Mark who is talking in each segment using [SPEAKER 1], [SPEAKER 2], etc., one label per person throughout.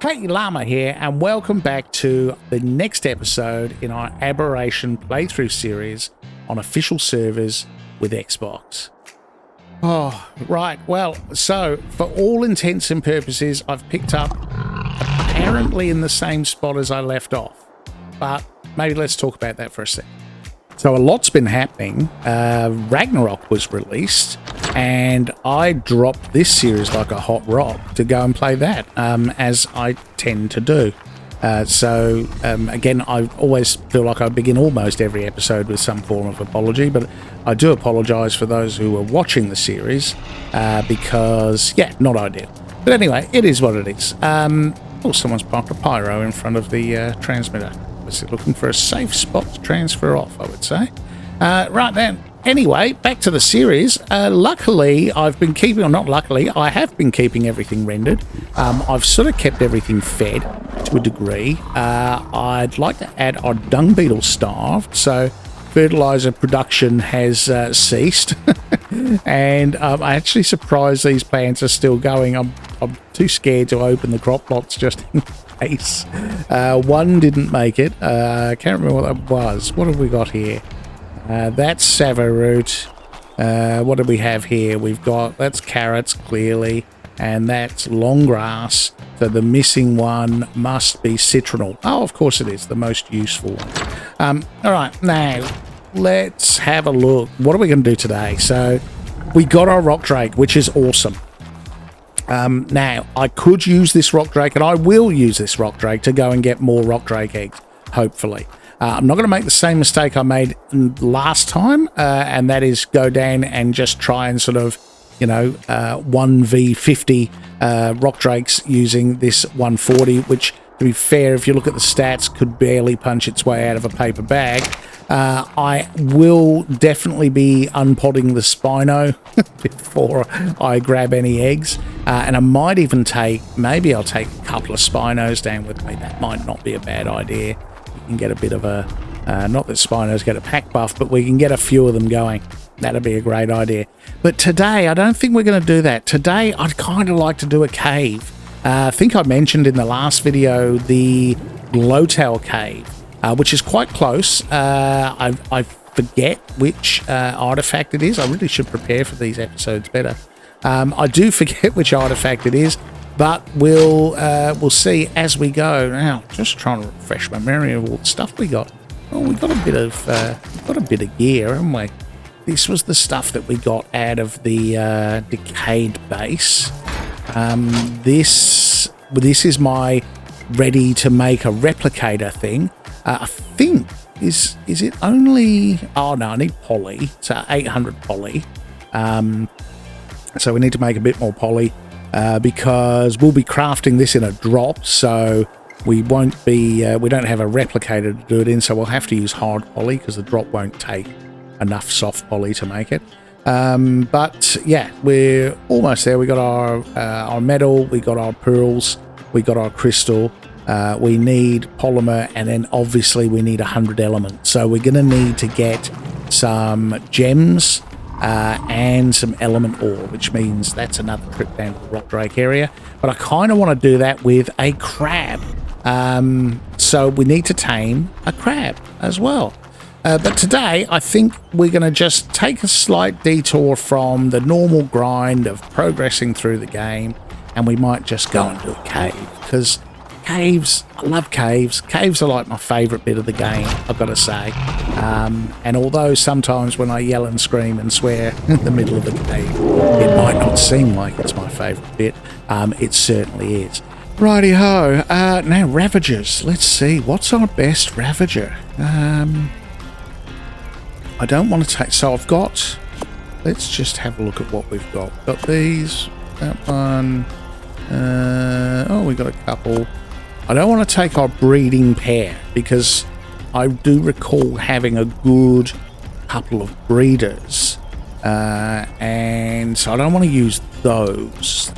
[SPEAKER 1] Hey, Llama here, and welcome back to the next episode in our Aberration playthrough series on official servers with Xbox. Oh, right. Well, so for all intents and purposes, I've picked up apparently in the same spot as I left off. But maybe let's talk about that for a sec. So a lot's been happening. Ragnarok was released, and I dropped this series like a hot rock to go and play that, as I tend to do. Again, I always feel like I begin almost every episode with some form of apology, but I do apologise for those who are watching the series, because, yeah, not ideal. But anyway, it is what it is. Oh, someone's parked a pyro in front of the transmitter. Looking for a safe spot to transfer off, I would say. Right then, anyway, back to the series. Luckily, I've been keeping, or not luckily, I have been keeping everything rendered. I've sort of kept everything fed to a degree. I'd like to add our dung beetle starved, so fertilizer production has ceased. And I'm actually surprised these plants are still going. I'm too scared to open the crop plots just in case. One didn't make it. I can't remember what that was. What have we got here? That's Savaroot. What do we have here? We've got, that's carrots, clearly, and that's long grass. So the missing one must be citronal. Oh, of course it is, the most useful one. All right, now let's have a look. What are we going to do today? So we got our rock drake, which is awesome. Now, I could use this rock drake, and I will use this rock drake to go and get more rock drake eggs, hopefully. I'm not going to make the same mistake I made last time, and that is go down and just try and sort of, 1v50 rock drakes using this 140, which, to be fair, if you look at the stats, could barely punch its way out of a paper bag. I will definitely be unpodding the Spino before I grab any eggs. And I might even maybe I'll take a couple of Spinos down with me. That might not be a bad idea. You can get a bit of a, not that Spinos get a pack buff, but we can get a few of them going. That'd be a great idea. But today, I don't think we're going to do that. Today, I'd kind of like to do a cave. I think I mentioned in the last video the Glowtail cave, which is quite close. I forget which artifact it is. I really should prepare for these episodes better. I do forget which artifact it is, but we'll see as we go. Now, just trying to refresh my memory of all the stuff we got. Well, we got a bit of gear, haven't we? This was the stuff that we got out of the decayed base. This is my ready to make a replicator thing. I think is it only? Oh no, I need poly. So 800 poly. So we need to make a bit more poly because we'll be crafting this in a drop. So we won't be. We don't have a replicator to do it in. So we'll have to use hard poly because the drop won't take enough soft poly to make it. But yeah, we're almost there. We got our metal. We got our pearls. We got our crystal. We need polymer, and then obviously we need 100 elements. So we're going to need to get some gems and some element ore, which means that's another trip down to the rock drake area. But I kind of want to do that with a crab. So we need to tame a crab as well. But today, I think we're going to just take a slight detour from the normal grind of progressing through the game, and we might just go and do a cave, because caves, I love caves. Caves are like my favourite bit of the game, I've got to say. And although sometimes when I yell and scream and swear in the middle of the cave, it might not seem like it's my favourite bit, it certainly is. Righty-ho. Now, Ravagers. Let's see. What's our best Ravager? I don't want to take... So I've got... Let's just have a look at what we've got. Got these. That one. Oh, we got a couple. I don't want to take our breeding pair because I do recall having a good couple of breeders. And so I don't want to use those.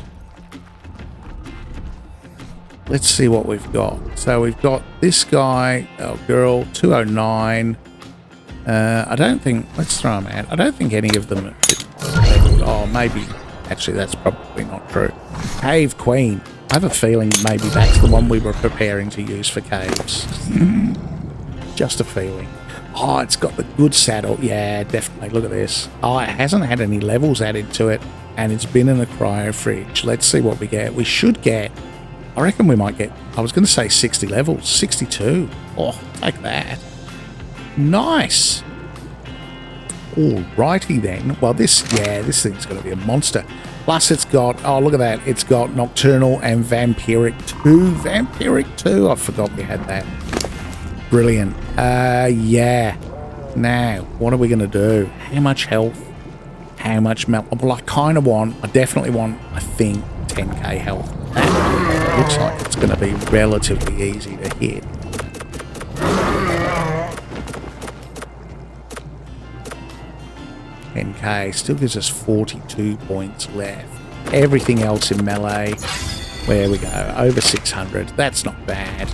[SPEAKER 1] Let's see what we've got. So we've got this guy, oh girl, 209. I don't think, let's throw them out. I don't think any of them are, oh, maybe, actually that's probably not true. Cave Queen. I have a feeling maybe that's the one we were preparing to use for caves. Just a feeling. Oh, it's got the good saddle. Yeah, definitely. Look at this. Oh, it hasn't had any levels added to it, and it's been in a cryo fridge. Let's see what we get. We should get, I reckon we might get, I was going to say 60 levels. 62. Oh, take that. Nice. Alrighty then. Well, this thing's going to be a monster. Plus it's got, oh, look at that. It's got Nocturnal and Vampiric 2. Vampiric 2. I forgot we had that. Brilliant. Yeah. Now, what are we going to do? How much health? How much melt? Well, I definitely want, I think, 10k health. That looks like it's going to be relatively easy to hit. $10k still gives us 42 points left. Everything else in melee, there we go, over 600. That's not bad.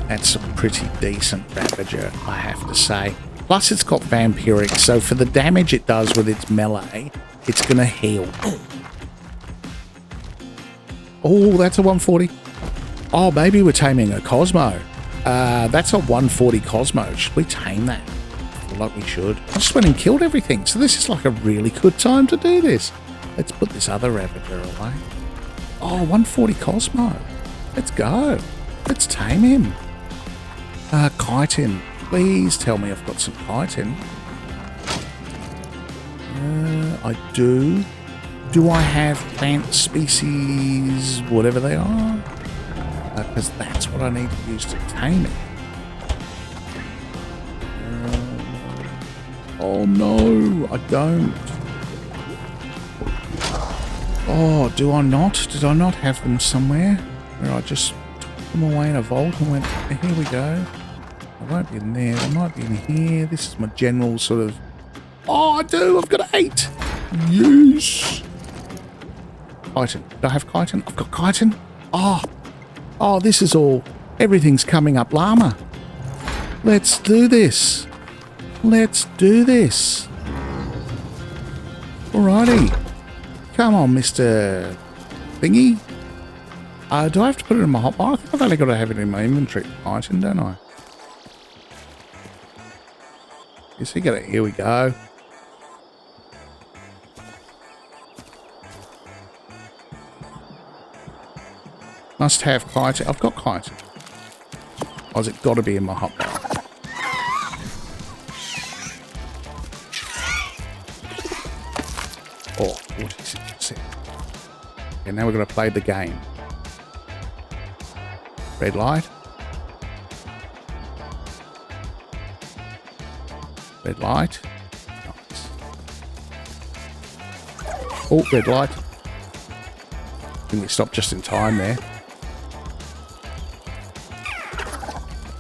[SPEAKER 1] That's a pretty decent Ravager, I have to say. Plus it's got Vampiric, so for the damage it does with its melee, it's gonna heal. Oh, that's a 140. Oh, maybe we're taming a Cosmo. That's a 140 Cosmo. Should we tame that? Like we should. I just went and killed everything, so this is like a really good time to do this. Let's put this other Ravager away. Oh, 140 Cosmo. Let's go. Let's tame him. Chitin. Please tell me I've got some chitin. I do. Do I have plant species, whatever they are? Because that's what I need to use to tame it. Oh no, I don't. Oh, do I not? Did I not have them somewhere? Where I just took them away in a vault and went, here we go. I won't be in there. They might be in here. This is my general sort of... Oh, I do. I've got 8. Yes. Chitin. Do I have chitin? I've got chitin. Oh, this is all... Everything's coming up llama. Let's do this. Let's do this. Alrighty. Come on, Mr. Thingy. Do I have to put it in my hotbar? I think I've only got to have it in my inventory item, don't I? You see, get it. Here we go. Must have chitin. I've got chitin. Or has it got to be in my hotbar? Oh, what is it? Okay, now we're going to play the game. Red light. Red light. Nice. Oh, red light. I think we stopped just in time there.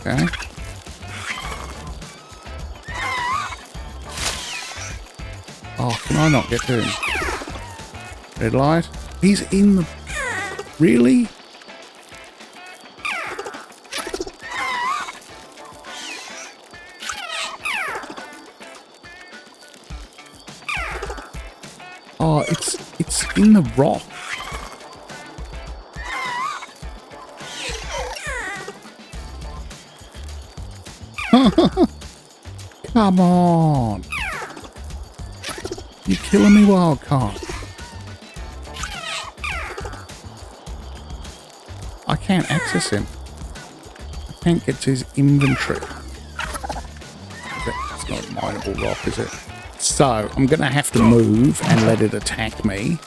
[SPEAKER 1] Okay. Oh, can I not get to him? Red light. He's in the... Really? Oh, it's in the rock. Come on. You're killing me, wildcard. I can't access him. I can't get to his inventory. That's not a mineable rock, is it? So, I'm going to have to move and let it attack me.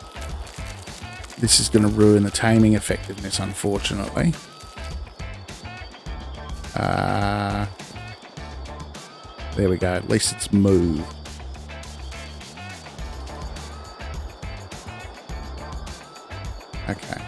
[SPEAKER 1] This is going to ruin the taming effectiveness, unfortunately. There we go. At least it's moved. Okay.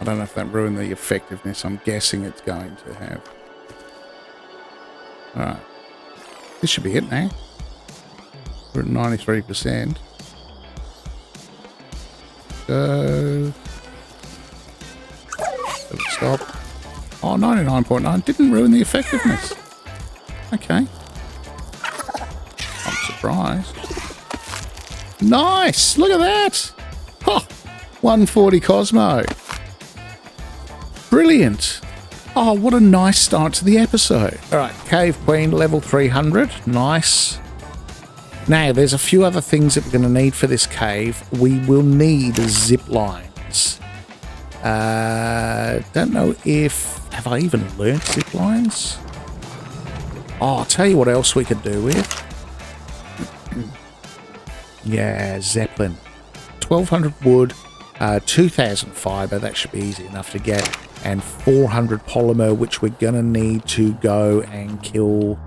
[SPEAKER 1] I don't know if that ruined the effectiveness. I'm guessing it's going to have. Alright. This should be it now. We're at 93%. So, Stop. Oh, 99.9 didn't ruin the effectiveness. Okay. I'm surprised. Nice! Look at that! Oh, 140 Cosmo. Brilliant. Oh, what a nice start to the episode. All right, Cave Queen, level 300. Nice. Now, there's a few other things that we're going to need for this cave. We will need zip lines. Don't know if... Have I even learnt zip lines? Oh, I'll tell you what else we could do with. Yeah, Zeppelin. 1,200 wood, 2,000 fibre. That should be easy enough to get. And 400 polymer, which we're going to need to go and kill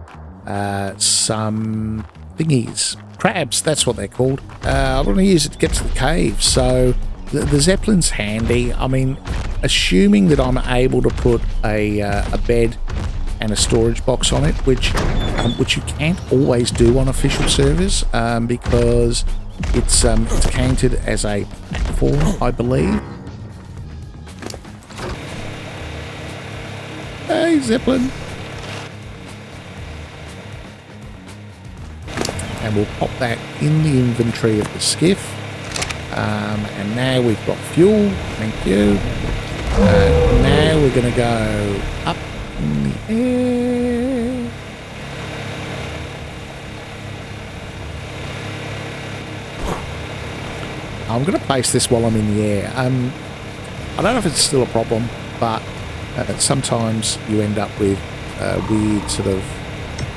[SPEAKER 1] some thingies. Crabs, that's what they're called. I'm going to use it to get to the cave. So the Zeppelin's handy. I mean, assuming that I'm able to put a bed and a storage box on it, which you can't always do on official servers because it's counted as a platform, I believe. Hey, Zeppelin. And we'll pop that in the inventory of the skiff. And now we've got fuel. Thank you. Now we're going to go up in the air. I'm going to place this while I'm in the air. I don't know if it's still a problem, but sometimes you end up with weird sort of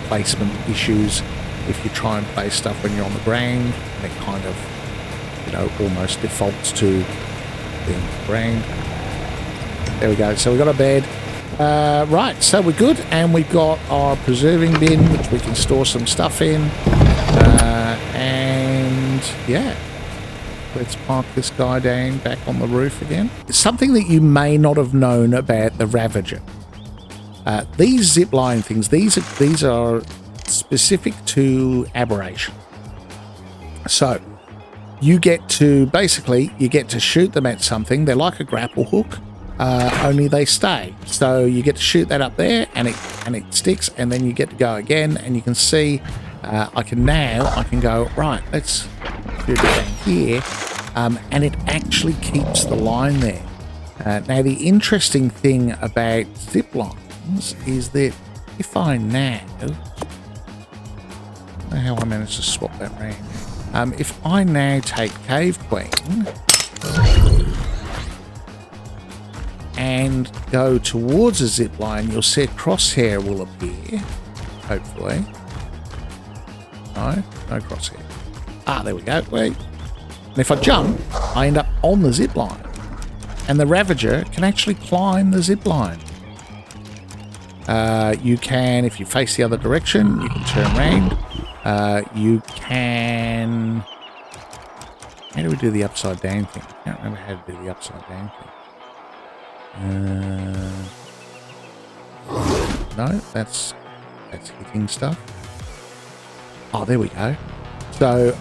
[SPEAKER 1] placement issues if you try and place stuff when you're on the ground. And it kind of, you know, almost defaults to being on the ground. There we go. So we've got a bed. Right, so we're good. And we've got our preserving bin, which we can store some stuff in. And yeah. Let's park this guy down back on the roof again. Something that you may not have known about the Ravager. These zipline things, these are specific to Aberration. So you get to shoot them at something. They're like a grapple hook, only they stay. So you get to shoot that up there, and it sticks, and then you get to go again, and you can see. I can go right. Let's do it down here, and it actually keeps the line there. Now the interesting thing about zip lines is that if I now, I don't know how I managed to swap that around. If I now take Cave Queen and go towards a zip line, you'll see a crosshair will appear. Hopefully. No crosshair. Ah, there we go. Wait. And if I jump, I end up on the zip line. And the Ravager can actually climb the zip line. You can, if you face the other direction, you can turn around. You can... How do we do the upside down thing? I can't remember how to do the upside down thing. No, that's hitting stuff. Oh, there we go. So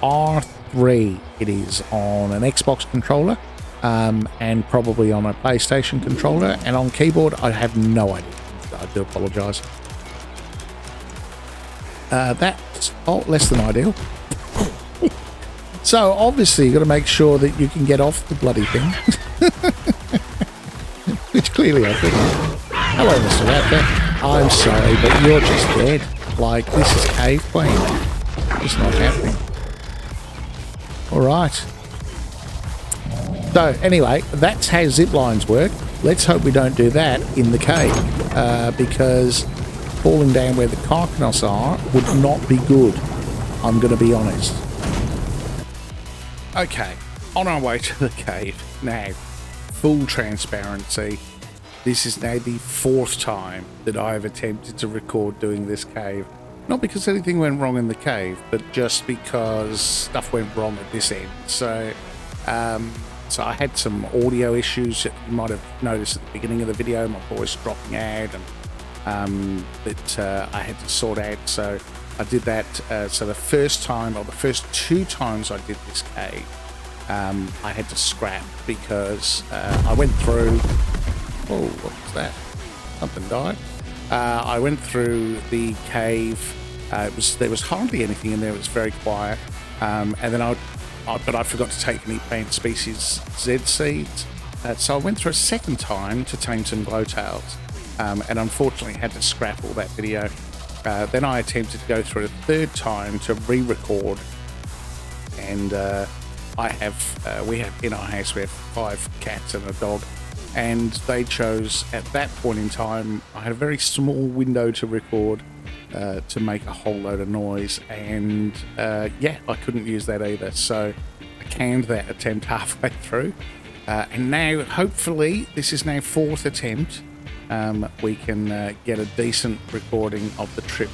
[SPEAKER 1] R3 it is on an Xbox controller, and probably on a PlayStation controller, and on keyboard I have no idea. I do apologise. That's less than ideal. So obviously you've got to make sure that you can get off the bloody thing. Which clearly I couldn't. Hello, Mr. Raptor. I'm sorry, but you're just dead. Like, this is Cave Queen. It's not happening. Alright. So, anyway, that's how zip lines work. Let's hope we don't do that in the cave. Because falling down where the carcanos are would not be good. I'm going to be honest. Okay, on our way to the cave. Now, full transparency. This is now the 4th time that I've attempted to record doing this cave. Not because anything went wrong in the cave, but just because stuff went wrong at this end. So I had some audio issues that you might have noticed at the beginning of the video, my voice dropping out, and that I had to sort out. So I did that. So the first 2 times I did this cave, I had to scrap because I went through, Oh, what was that? Something died. I went through the cave. There was hardly anything in there. It was very quiet. And then but I forgot to take any plant species Z seeds. So I went through a second time to tame some glowtails. And unfortunately had to scrap all that video. Then I attempted to go through a third time to re-record. And we have in our house, we have 5 cats and a dog. And they chose, at that point in time, I had a very small window to record to make a whole load of noise. And yeah, I couldn't use that either. So I canned that attempt halfway through. And now, hopefully, this is now 4th attempt. We can get a decent recording of the trip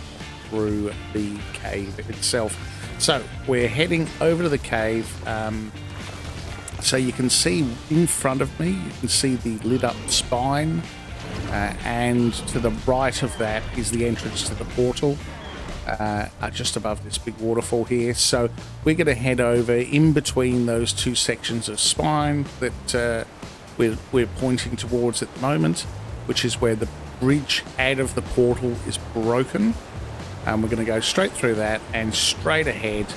[SPEAKER 1] through the cave itself. So we're heading over to the cave. So you can see in front of me, you can see the lit up spine, and to the right of that is the entrance to the portal, just above this big waterfall here. So we're going to head over in between those 2 sections of spine that we're pointing towards at the moment, which is where the bridge out of the portal is broken. And we're going to go straight through that and straight ahead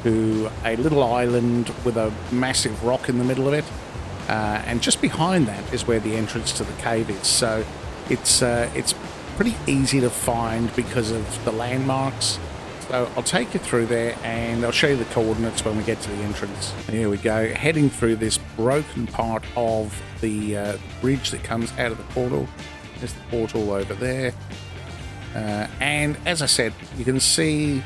[SPEAKER 1] to a little island with a massive rock in the middle of it, and just behind that is where the entrance to the cave is. So it's pretty easy to find because of the landmarks. So I'll take you through there and I'll show you the coordinates when we get to the entrance. Here we go, heading through this broken part of the bridge that comes out of the portal. There's the portal over there, and as I said, you can see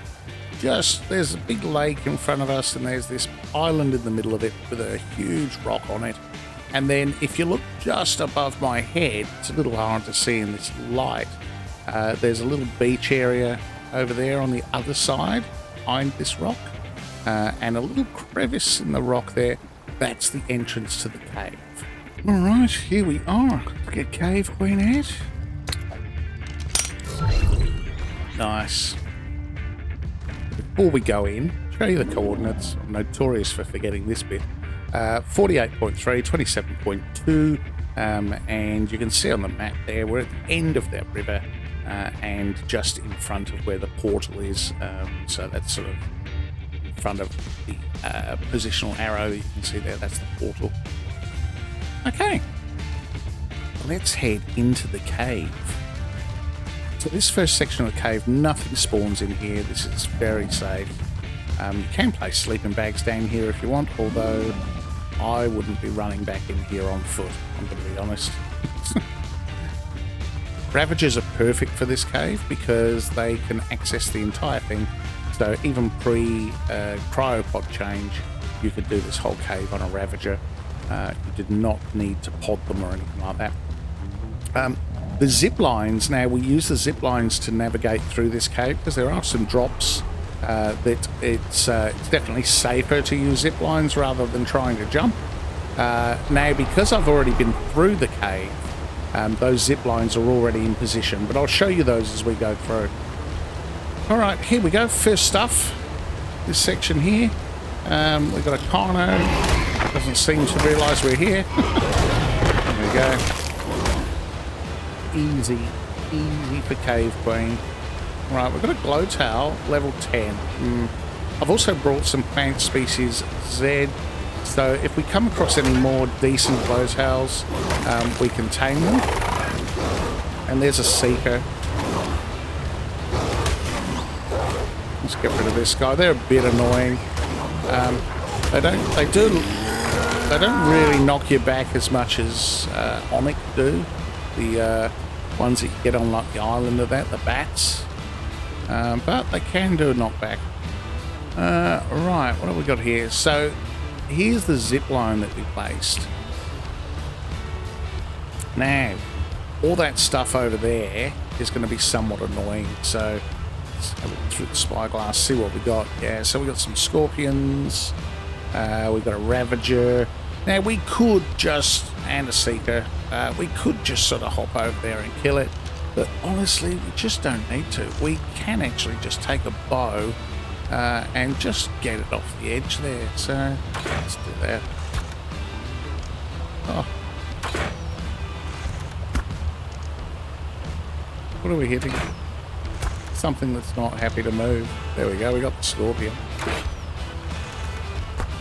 [SPEAKER 1] there's a big lake in front of us, and there's this island in the middle of it with a huge rock on it. And then if you look just above my head, it's a little hard to see in this light, there's a little beach area over there on the other side behind this rock, and a little crevice in the rock there. That's the entrance to the cave. All right, here we are. Get Cave Queen out. Nice. Before we go in, show you the coordinates. I'm notorious for forgetting this bit. 48.3, 27.2, and you can see on the map there, we're at the end of that river, and just in front of where the portal is. So that's sort of in front of the positional arrow you can see there. That's the portal. Okay, let's head into the cave. So this first section of the cave, nothing spawns in here. This is very safe. You can place sleeping bags down here if you want, although I wouldn't be running back in here on foot, I'm going to be honest. Ravagers are perfect for this cave because they can access the entire thing. So even pre-cryopod change, you could do this whole cave on a Ravager. You did not need to pod them or anything like that. The zip lines, now we use the zip lines to navigate through this cave because there are some drops that it's definitely safer to use zip lines rather than trying to jump. Now, because I've already been through the cave, those zip lines are already in position, but I'll show you those as we go through. All right, here we go. First stuff, this section here. We've got a Carno. Doesn't seem to realise we're here. There we go. Easy for Cave Queen. Right, we've got a Glowtail, level 10. I've also brought some plant species Z, so if we come across any more decent Glowtails, we can tame them. And there's a Seeker. Let's get rid of this guy. They're a bit annoying. They don't really knock you back as much as Onyx do. The ones that you get on like the island of that, the bats. But they can do a knockback. Right, what have we got here? So here's the zip line that we placed. Now, all that stuff over there is going to be somewhat annoying. So let's have a look through the spyglass, see what we got. Yeah, so we got some scorpions. We've got a Ravager. Now we could just, and a Seeker, we could just sort of hop over there and kill it. But honestly, we just don't need to. We can actually just take a bow and just get it off the edge there. So let's do that. Oh. What are we hitting? Something that's not happy to move. There we go, we got the scorpion.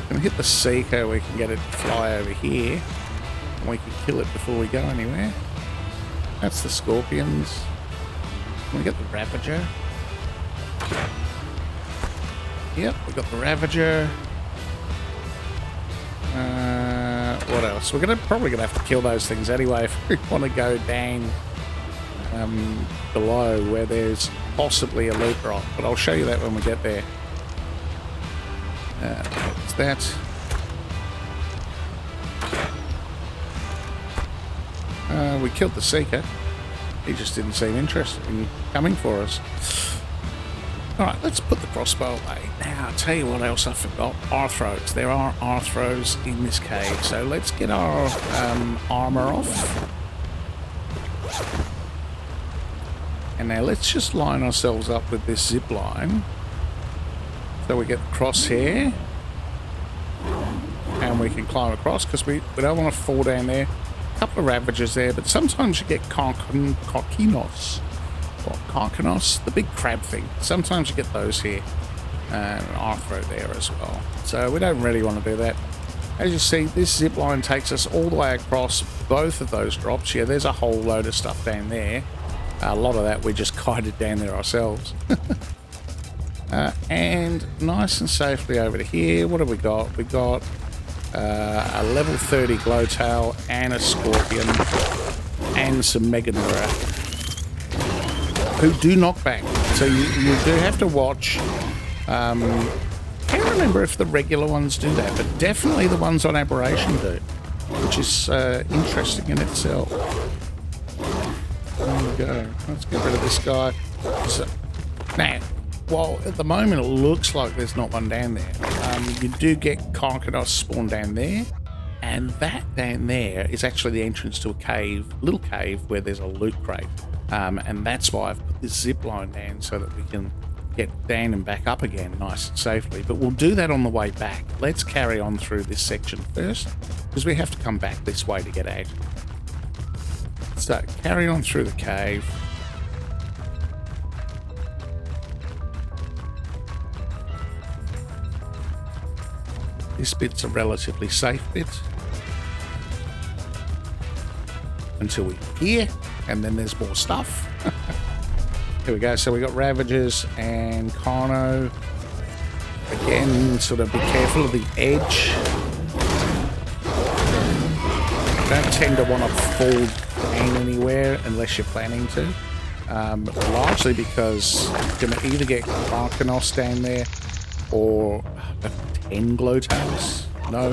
[SPEAKER 1] Can hit the seeker, we can get it to fly over here. And we can kill it before we go anywhere. That's the scorpions. Can we get the ravager? Yep, we got the ravager. What else? We're probably gonna have to kill those things anyway if we want to go down below where there's possibly a loot rock, but I'll show you that when we get there. What's that? We killed the seeker. He just didn't seem interested in coming for us. Alright, let's put the crossbow away. Now, I'll tell you what else I forgot. Arthros. There are arthros in this cave, so let's get our armor off. And now let's just line ourselves up with this zip line. So we get the crosshair. And we can climb across, because we don't want to fall down there. A couple of ravagers there, but sometimes you get Carcinos. Or Carcinos, the big crab thing. Sometimes you get those here. And an arthro there as well. So we don't really want to do that. As you see, this zip line takes us all the way across both of those drops. Yeah, there's a whole load of stuff down there. A lot of that we just guided down there ourselves. And nice and safely over to here. What have we got? We got a level 30 glowtail and a scorpion and some meganura who do knock back. So you do have to watch. Can't remember if the regular ones do that, but definitely the ones on Aberration do, which is interesting in itself. There we go. Let's get rid of this guy. So, now, while at the moment it looks like there's not one down there, you do get Carcinos spawn down there, and that down there is actually the entrance to a cave, little cave, where there's a loot crate. And that's why I've put this zip line down so that we can get down and back up again nice and safely. But we'll do that on the way back. Let's carry on through this section first, because we have to come back this way to get out. So, carry on through the cave. This bit's a relatively safe bit. Until we here, and then there's more stuff. Here we go. So we got Ravagers and Carno. Again, sort of be careful of the edge. Don't tend to want to fall down anywhere unless you're planning to. Largely because you're going to either get Carcinos down there or 10 glowtails. No.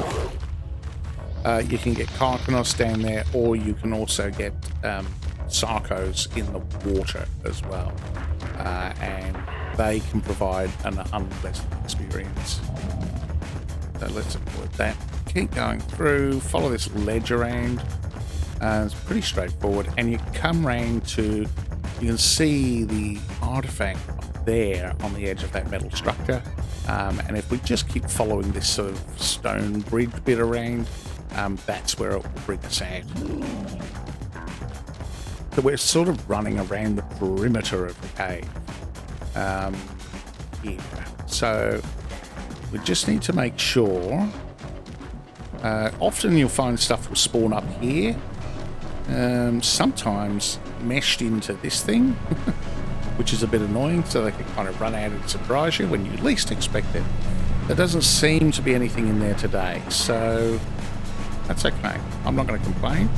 [SPEAKER 1] You can get Carcinos down there, or you can also get Sarcos in the water as well. And they can provide an unpleasant experience. So let's avoid that. Keep going through, follow this ledge around. It's pretty straightforward. And you come round to, you can see the artifact up there on the edge of that metal structure. And if we just keep following this sort of stone bridge bit around, that's where it will bring us out. So we're sort of running around the perimeter of the cave. Yeah. So we just need to make sure. Often you'll find stuff will spawn up here. Sometimes meshed into this thing, which is a bit annoying, so they can kind of run out and surprise you when you least expect it. There doesn't seem to be anything in there today, so that's okay. I'm not going to complain.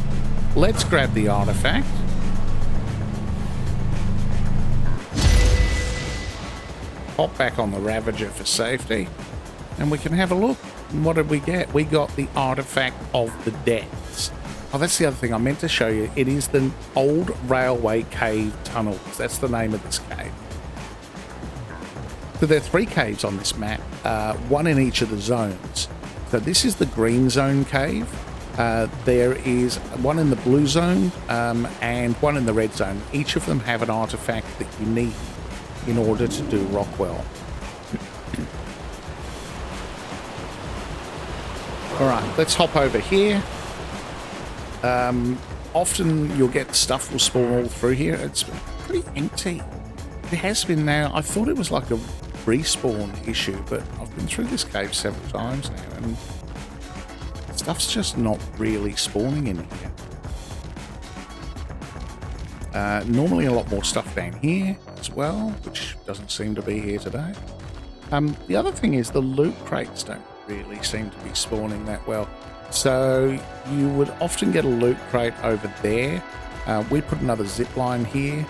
[SPEAKER 1] Let's grab the artifact. Hop back on the Ravager for safety, and we can have a look. What did we get? We got the Artifact of the Depths. Oh, that's the other thing I meant to show you. It is the old railway cave tunnels. That's the name of this cave. So there are 3 caves on this map, one in each of the zones. So this is the green zone cave. There is one in the blue zone and one in the red zone. Each of them have an artifact that you need in order to do Rockwell. All right, let's hop over here. Often you'll get stuff will spawn all through here. It's pretty empty. It has been now. I thought it was like a respawn issue, but I've been through this cave several times now, and stuff's just not really spawning in here. Normally a lot more stuff down here as well, which doesn't seem to be here today. The other thing is the loot crates don't really seem to be spawning that well. So you would often get a loot crate over there. We put another zip line here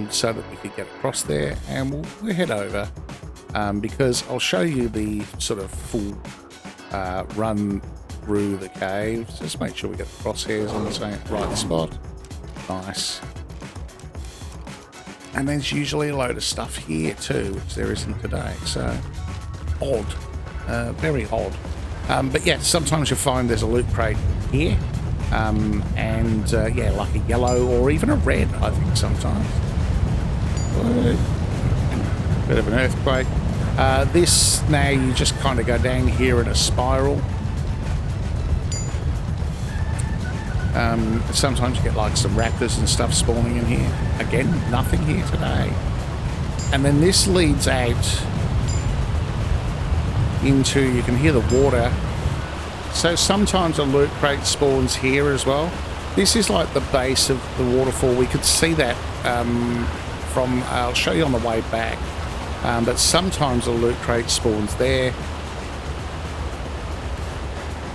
[SPEAKER 1] so that we could get across there, and we'll head over because I'll show you the sort of full run through the caves. Just make sure we get the crosshairs on the same right spot. Nice. And there's usually a load of stuff here too, which there isn't today. So odd, very odd. But yeah, sometimes you'll find there's a loot crate here, and yeah, like a yellow or even a red, I think sometimes. Bit of an earthquake. This now you just kind of go down here in a spiral. Sometimes you get like some raptors and stuff spawning in here. Again, nothing here today. And then this leads out into, you can hear the water. So sometimes a loot crate spawns here as well. This is like the base of the waterfall. We could see that from, I'll show you on the way back. But sometimes a loot crate spawns there.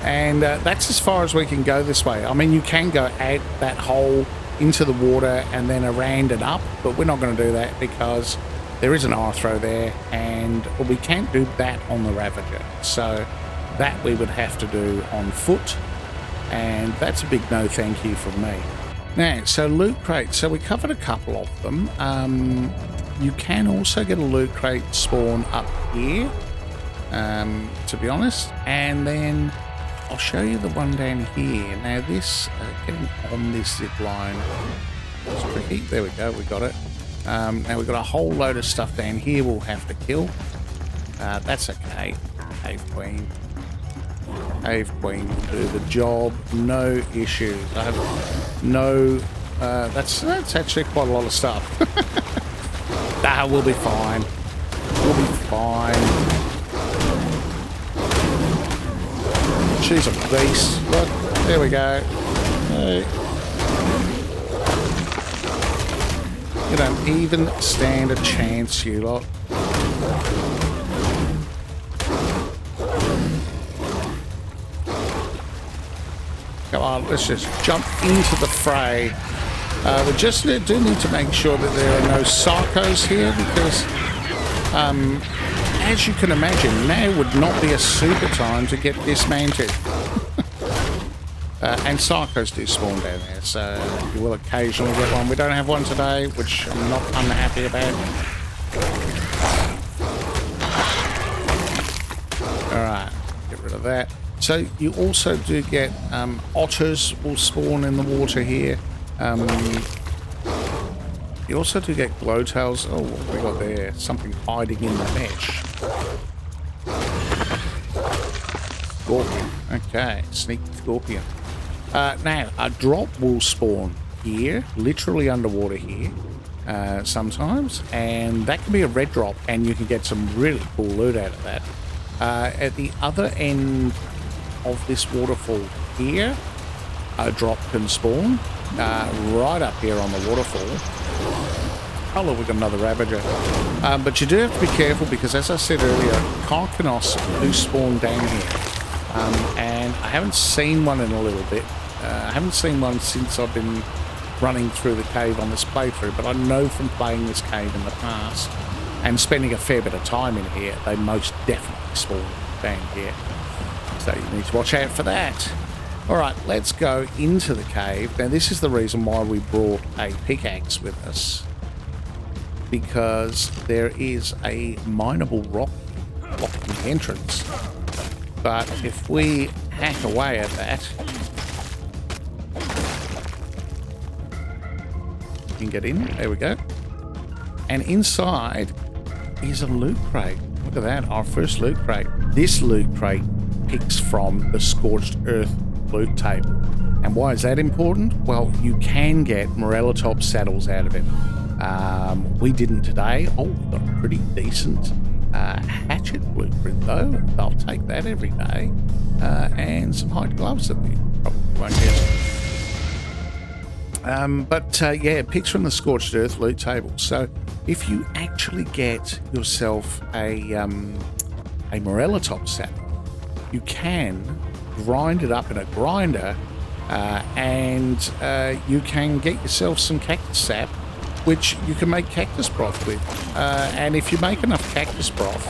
[SPEAKER 1] And that's as far as we can go this way. I mean, you can go out that hole into the water and then around and up, but we're not going to do that because there is an arthro there, and we can't do that on the Ravager. So that we would have to do on foot, and that's a big no thank you from me. Now, so loot crates. So we covered a couple of them. You can also get a loot crate spawn up here, to be honest, and then I'll show you the one down here. Now this, getting on this zip line is tricky. There we go, we got it. Now we've got a whole load of stuff down here we'll have to kill. That's okay. Cave Queen. Cave Queen will do the job, no issues. I have no, that's actually quite a lot of stuff. We'll be fine. We'll be fine. She's a beast. Look, there we go. Hey. You don't even stand a chance, you lot. Come on, let's just jump into the fray. We just do need to make sure that there are no Sarcos here, because as you can imagine, now would not be a super time to get dismounted. And Sarcos do spawn down there, so you will occasionally get one. We don't have one today, which I'm not unhappy about. Alright, get rid of that. So you also do get otters will spawn in the water here. You also do get glowtails. Oh, what have we got there? Something hiding in the mesh. Scorpion. Okay, sneaky scorpion. Now, a drop will spawn here, literally underwater here, sometimes, and that can be a red drop, and you can get some really cool loot out of that. At the other end of this waterfall here, a drop can spawn, right up here on the waterfall. Oh look, we've got another Ravager. But you do have to be careful because, as I said earlier, Karkanos do spawn down here. And I haven't seen one in a little bit. I haven't seen one since I've been running through the cave on this playthrough, but I know from playing this cave in the past and spending a fair bit of time in here, they most definitely spawn down here. So you need to watch out for that. Alright, let's go into the cave. Now this is the reason why we brought a pickaxe with us, because there is a mineable rock blocking the entrance. But if we hack away at that, we can get in. There we go. And inside is a loot crate. Look at that, our first loot crate. This loot crate picks from the Scorched Earth loot table. And why is that important? Well, you can get Morellatop saddles out of it. We didn't today. Oh, we got a pretty decent hatchet blueprint though. I'll take that every day. And some hide gloves that we probably won't get. Yeah, picks from the Scorched Earth loot table. So if you actually get yourself a Morellatop saddle, you can grind it up in a grinder, and you can get yourself some cactus sap, which you can make cactus broth with. And if you make enough cactus broth,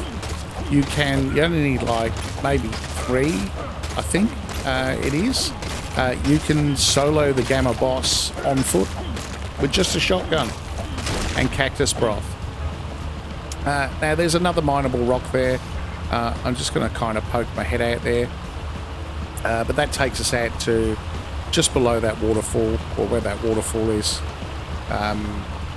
[SPEAKER 1] you only need like maybe 3, I think it is. You can solo the Gamma boss on foot with just a shotgun and cactus broth. Now there's another mineable rock there. I'm just going to kind of poke my head out there. But that takes us out to just below that waterfall, or where that waterfall is.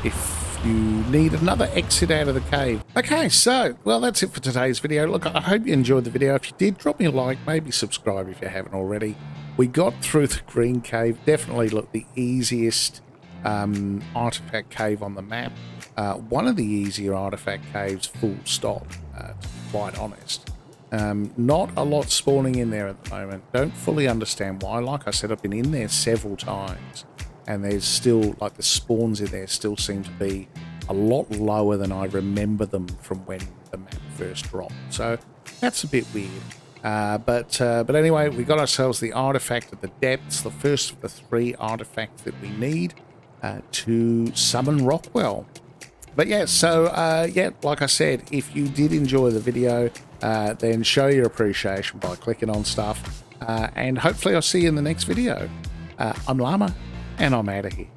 [SPEAKER 1] If you need another exit out of the cave. Okay, so, well, that's it for today's video. Look, I hope you enjoyed the video. If you did, drop me a like, maybe subscribe if you haven't already. We got through the green cave. Definitely, look, the easiest artifact cave on the map. One of the easier artifact caves, full stop, to be quite honest. Not a lot spawning in there at the moment. Don't fully understand why. Like I said, I've been in there several times, and there's still, like, the spawns in there still seem to be a lot lower than I remember them from when the map first dropped. So that's a bit weird. But anyway, we got ourselves the artifact at the depths, the first of the 3 artifacts that we need to summon Rockwell. But yeah, so yeah, like I said, if you did enjoy the video, then show your appreciation by clicking on stuff, and hopefully I'll see you in the next video. I'm Llama, and I'm out of here.